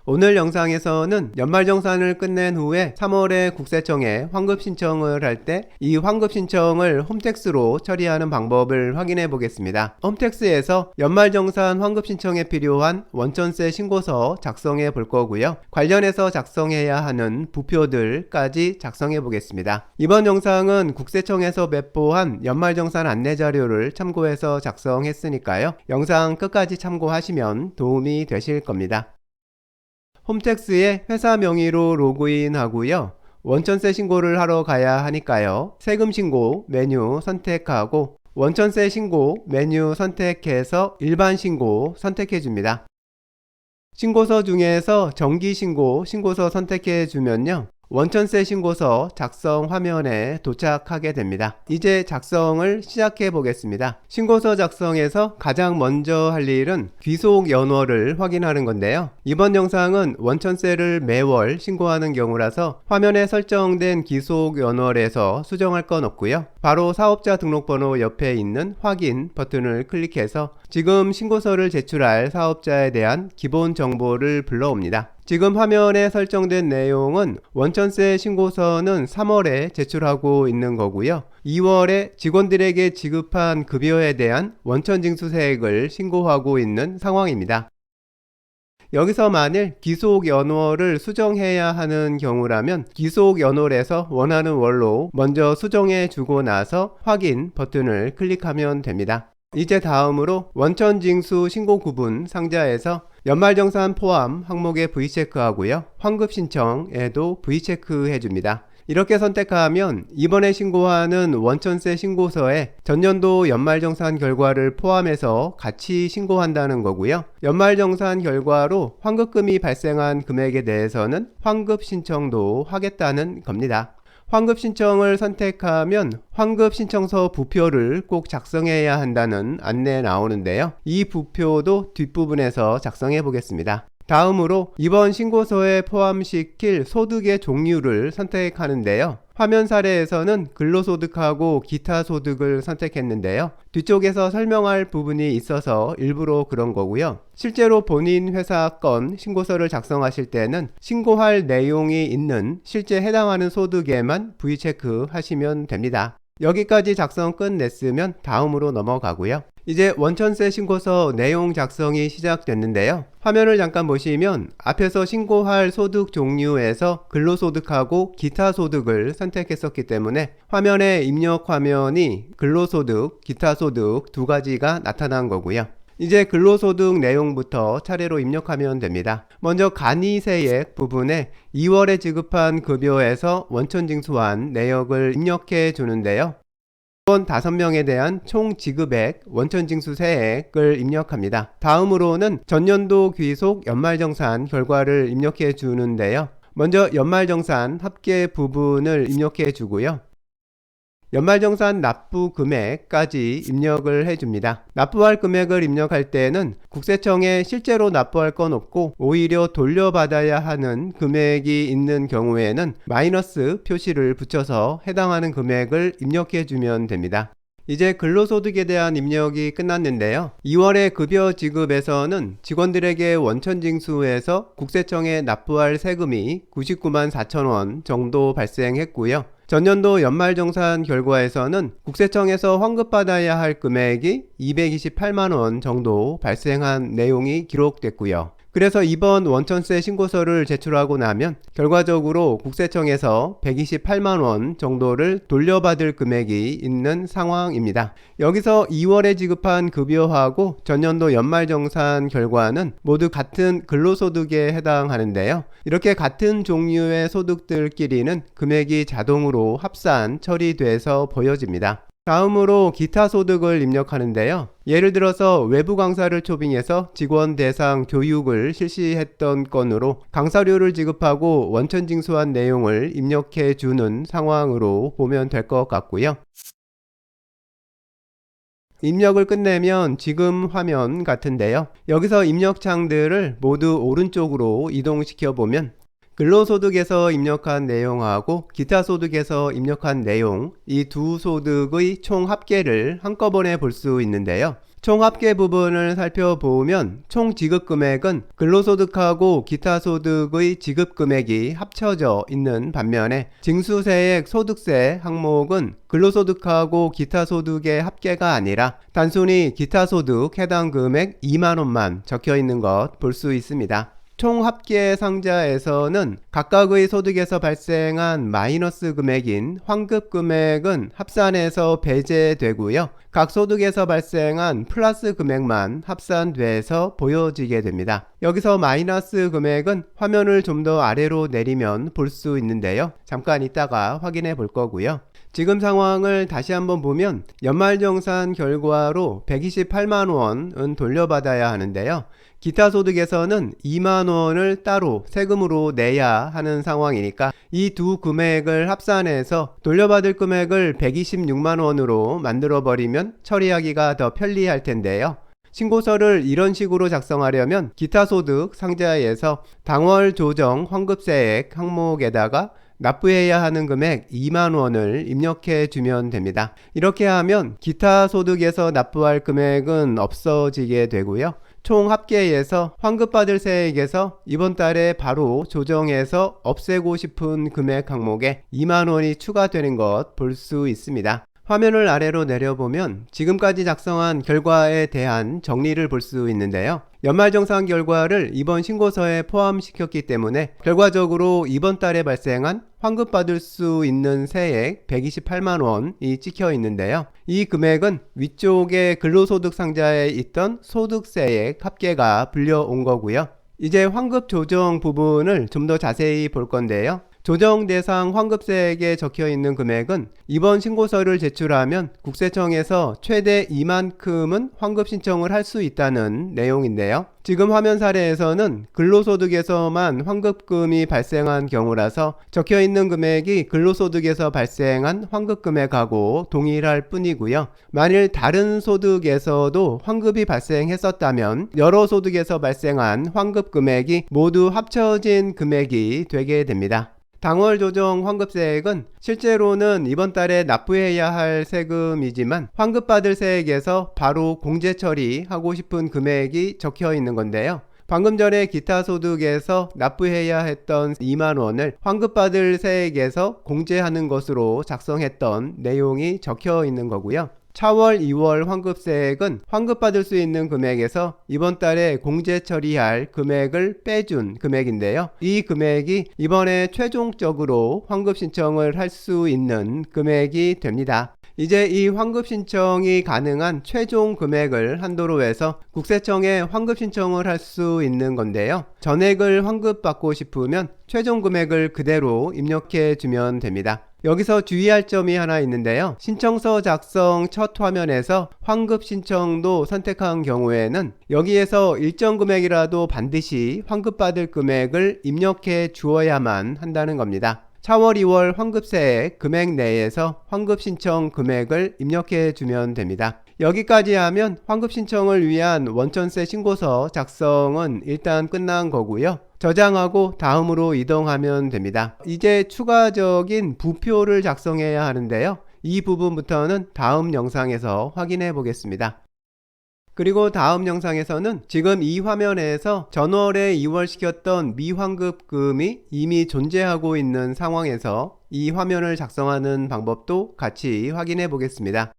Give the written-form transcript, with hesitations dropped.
오늘 영상에서는 연말정산을 끝낸 후에 3월에 국세청에 환급 신청을 할 때 이 환급 신청을 홈택스로 처리하는 방법을 확인해 보겠습니다. 홈택스에서 연말정산 환급 신청에 필요한 원천세 신고서 작성해 볼 거고요. 관련해서 작성해야 하는 부표들까지 작성해 보겠습니다. 이번 영상은 국세청에서 배포한 연말정산 안내자료를 참고해서 작성했으니까요. 영상 끝까지 참고하시면 도움이 되실 겁니다. 홈택스에 회사 명의로 로그인 하고요. 원천세 신고를 하러 가야 하니까요. 세금 신고 메뉴 선택하고 원천세 신고 메뉴 선택해서 일반 신고 선택해 줍니다. 신고서 중에서 정기 신고 신고서 선택해 주면요. 원천세 신고서 작성 화면에 도착하게 됩니다. 이제 작성을 시작해 보겠습니다. 신고서 작성에서 가장 먼저 할 일은 귀속 연월을 확인하는 건데요. 이번 영상은 원천세를 매월 신고하는 경우라서 화면에 설정된 귀속 연월에서 수정할 건 없고요. 바로 사업자 등록번호 옆에 있는 확인 버튼을 클릭해서 지금 신고서를 제출할 사업자에 대한 기본 정보를 불러옵니다. 지금 화면에 설정된 내용은 원천세 신고서는 3월에 제출하고 있는 거고요. 2월에 직원들에게 지급한 급여에 대한 원천징수세액을 신고하고 있는 상황입니다. 여기서 만일 기속 연월을 수정해야 하는 경우라면 기속 연월에서 원하는 월로 먼저 수정해 주고 나서 확인 버튼을 클릭하면 됩니다. 이제 다음으로 원천징수 신고 구분 상자에서 연말정산 포함 항목에 V체크 하고요. 환급 신청에도 V체크 해줍니다. 이렇게 선택하면 이번에 신고하는 원천세 신고서에 전년도 연말정산 결과를 포함해서 같이 신고한다는 거고요. 연말정산 결과로 환급금이 발생한 금액에 대해서는 환급 신청도 하겠다는 겁니다. 환급 신청을 선택하면 환급 신청서 부표를 꼭 작성해야 한다는 안내 나오는데요. 이 부표도 뒷부분에서 작성해 보겠습니다. 다음으로 이번 신고서에 포함시킬 소득의 종류를 선택하는데요. 화면 사례에서는 근로소득하고 기타 소득을 선택했는데요. 뒤쪽에서 설명할 부분이 있어서 일부러 그런 거고요. 실제로 본인 회사 건 신고서를 작성하실 때는 신고할 내용이 있는 실제 해당하는 소득에만 V체크 하시면 됩니다. 여기까지 작성 끝냈으면 다음으로 넘어가고요. 이제 원천세 신고서 내용 작성이 시작됐는데요. 화면을 잠깐 보시면 앞에서 신고할 소득 종류에서 근로소득하고 기타 소득을 선택했었기 때문에 화면에 입력 화면이 근로소득, 기타 소득 두 가지가 나타난 거고요. 이제 근로소득 내용부터 차례로 입력하면 됩니다. 먼저 간이세액 부분에 2월에 지급한 급여에서 원천징수한 내역을 입력해 주는데요. 직원 5명에 대한 총 지급액 원천징수세액을 입력합니다. 다음으로는 전년도 귀속 연말정산 결과를 입력해 주는데요. 먼저 연말정산 합계 부분을 입력해 주고요. 연말정산 납부 금액까지 입력을 해줍니다. 납부할 금액을 입력할 때는 국세청에 실제로 납부할 건 없고 오히려 돌려받아야 하는 금액이 있는 경우에는 마이너스 표시를 붙여서 해당하는 금액을 입력해 주면 됩니다. 이제 근로소득에 대한 입력이 끝났는데요. 2월의 급여 지급에서는 직원들에게 원천징수해서 국세청에 납부할 세금이 99만 4천 원 정도 발생했고요. 전년도 연말정산 결과에서는 국세청에서 환급받아야 할 금액이 228만 원 정도 발생한 내용이 기록됐고요. 그래서 이번 원천세 신고서를 제출하고 나면 결과적으로 국세청에서 128만 원 정도를 돌려받을 금액이 있는 상황입니다. 여기서 2월에 지급한 급여하고 전년도 연말정산 결과는 모두 같은 근로소득에 해당하는데요. 이렇게 같은 종류의 소득들끼리는 금액이 자동으로 합산 처리돼서 보여집니다. 다음으로 기타 소득을 입력하는데요. 예를 들어서 외부 강사를 초빙해서 직원 대상 교육을 실시했던 건으로 강사료를 지급하고 원천징수한 내용을 입력해 주는 상황으로 보면 될 것 같고요. 입력을 끝내면 지금 화면 같은데요. 여기서 입력창들을 모두 오른쪽으로 이동시켜 보면 근로소득에서 입력한 내용하고 기타 소득에서 입력한 내용, 이 두 소득의 총 합계를 한꺼번에 볼 수 있는데요. 총 합계 부분을 살펴보면 총 지급 금액은 근로소득하고 기타 소득의 지급 금액이 합쳐져 있는 반면에 징수세액 소득세 항목은 근로소득하고 기타 소득의 합계가 아니라 단순히 기타 소득 해당 금액 2만 원만 적혀 있는 것 볼 수 있습니다. 총 합계 상자에서는 각각의 소득에서 발생한 마이너스 금액인 환급 금액은 합산해서 배제되고요. 각 소득에서 발생한 플러스 금액만 합산돼서 보여지게 됩니다. 여기서 마이너스 금액은 화면을 좀 더 아래로 내리면 볼 수 있는데요. 잠깐 이따가 확인해 볼 거고요. 지금 상황을 다시 한번 보면 연말정산 결과로 128만 원은 돌려받아야 하는데요. 기타 소득에서는 2만 원을 따로 세금으로 내야 하는 상황이니까 이 두 금액을 합산해서 돌려받을 금액을 126만 원으로 만들어 버리면 처리하기가 더 편리할 텐데요. 신고서를 이런 식으로 작성하려면 기타 소득 상자에서 당월 조정 환급세액 항목에다가 납부해야 하는 금액 2만 원을 입력해 주면 됩니다. 이렇게 하면 기타 소득에서 납부할 금액은 없어지게 되고요. 총 합계에서 환급받을 세액에서 이번 달에 바로 조정해서 없애고 싶은 금액 항목에 2만 원이 추가되는 것 볼 수 있습니다. 화면을 아래로 내려보면 지금까지 작성한 결과에 대한 정리를 볼 수 있는데요. 연말정산 결과를 이번 신고서에 포함시켰기 때문에 결과적으로 이번 달에 발생한 환급받을 수 있는 세액 128만 원이 찍혀 있는데요. 이 금액은 위쪽에 근로소득 상자에 있던 소득세액 합계가 불려온 거고요. 이제 환급 조정 부분을 좀 더 자세히 볼 건데요. 조정 대상 환급세액에 적혀 있는 금액은 이번 신고서를 제출하면 국세청에서 최대 이만큼은 환급 신청을 할 수 있다는 내용인데요. 지금 화면 사례에서는 근로소득에서만 환급금이 발생한 경우라서 적혀 있는 금액이 근로소득에서 발생한 환급금액하고 동일할 뿐이고요. 만일 다른 소득에서도 환급이 발생했었다면 여러 소득에서 발생한 환급금액이 모두 합쳐진 금액이 되게 됩니다. 당월 조정 환급세액은 실제로는 이번 달에 납부해야 할 세금이지만 환급받을 세액에서 바로 공제 처리하고 싶은 금액이 적혀 있는 건데요. 방금 전에 기타 소득에서 납부해야 했던 2만 원을 환급받을 세액에서 공제하는 것으로 작성했던 내용이 적혀 있는 거고요. 차월 2월 환급세액은 환급받을 수 있는 금액에서 이번 달에 공제 처리할 금액을 빼준 금액인데요. 이 금액이 이번에 최종적으로 환급 신청을 할 수 있는 금액이 됩니다. 이제 이 환급 신청이 가능한 최종 금액을 한도로 해서 국세청에 환급 신청을 할 수 있는 건데요. 전액을 환급받고 싶으면 최종 금액을 그대로 입력해 주면 됩니다. 여기서 주의할 점이 하나 있는데요. 신청서 작성 첫 화면에서 환급 신청도 선택한 경우에는 여기에서 일정 금액이라도 반드시 환급받을 금액을 입력해 주어야만 한다는 겁니다. 차월 2월 환급세액 금액 내에서 환급 신청 금액을 입력해 주면 됩니다. 여기까지 하면 환급 신청을 위한 원천세 신고서 작성은 일단 끝난 거고요. 저장하고 다음으로 이동하면 됩니다. 이제 추가적인 부표를 작성해야 하는데요. 이 부분부터는 다음 영상에서 확인해 보겠습니다. 그리고 다음 영상에서는 지금 이 화면에서 전월에 2월 시켰던 미환급금이 이미 존재하고 있는 상황에서 이 화면을 작성하는 방법도 같이 확인해 보겠습니다.